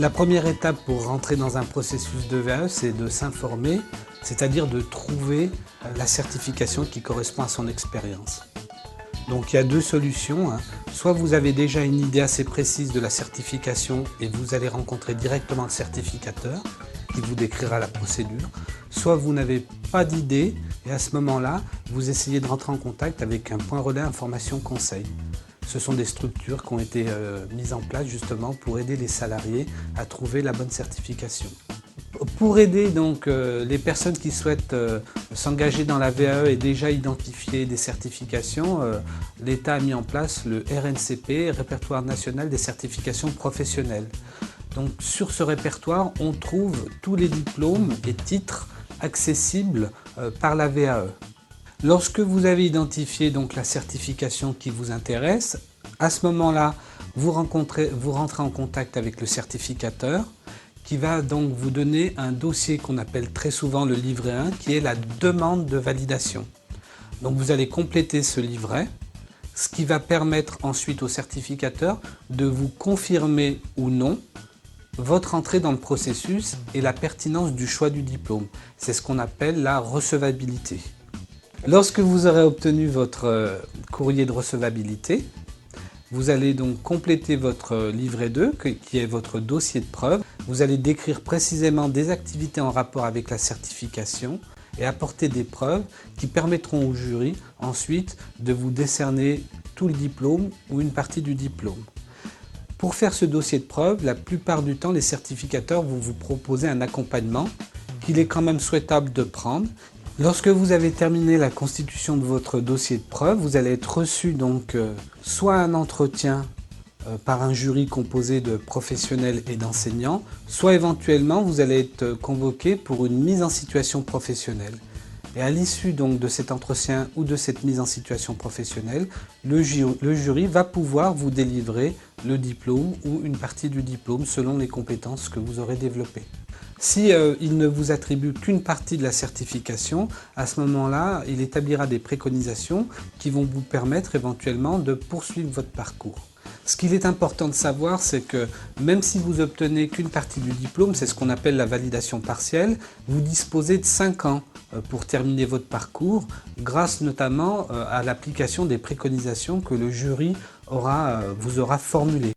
La première étape pour rentrer dans un processus de VAE, c'est de s'informer, c'est-à-dire de trouver la certification qui correspond à son expérience. Donc il y a deux solutions. Soit vous avez déjà une idée assez précise de la certification et vous allez rencontrer directement le certificateur qui vous décrira la procédure. Soit vous n'avez pas d'idée et à ce moment-là, vous essayez de rentrer en contact avec un point relais information conseil. Ce sont des structures qui ont été mises en place justement pour aider les salariés à trouver la bonne certification. Pour aider donc les personnes qui souhaitent s'engager dans la VAE et déjà identifier des certifications, l'État a mis en place le RNCP, Répertoire national des certifications professionnelles. Donc sur ce répertoire, on trouve tous les diplômes et titres accessibles par la VAE. Lorsque vous avez identifié donc la certification qui vous intéresse, à ce moment-là, vous rentrez en contact avec le certificateur qui va donc vous donner un dossier qu'on appelle très souvent le livret 1, qui est la demande de validation. Donc vous allez compléter ce livret, ce qui va permettre ensuite au certificateur de vous confirmer ou non votre entrée dans le processus et la pertinence du choix du diplôme. C'est ce qu'on appelle la recevabilité. Lorsque vous aurez obtenu votre courrier de recevabilité, vous allez donc compléter votre livret 2, qui est votre dossier de preuve. Vous allez décrire précisément des activités en rapport avec la certification et apporter des preuves qui permettront au jury ensuite de vous décerner tout le diplôme ou une partie du diplôme. Pour faire ce dossier de preuve, la plupart du temps, les certificateurs vont vous proposer un accompagnement qu'il est quand même souhaitable de prendre. Lorsque vous avez terminé la constitution de votre dossier de preuve, vous allez être reçu donc soit un entretien par un jury composé de professionnels et d'enseignants, soit éventuellement vous allez être convoqué pour une mise en situation professionnelle. Et à l'issue donc de cet entretien ou de cette mise en situation professionnelle, le jury va pouvoir vous délivrer le diplôme ou une partie du diplôme selon les compétences que vous aurez développées. Si il ne vous attribue qu'une partie de la certification, à ce moment-là, il établira des préconisations qui vont vous permettre éventuellement de poursuivre votre parcours. Ce qu'il est important de savoir, c'est que même si vous obtenez qu'une partie du diplôme, c'est ce qu'on appelle la validation partielle, vous disposez de 5 ans pour terminer votre parcours, grâce notamment à l'application des préconisations que le jury vous aura formulées.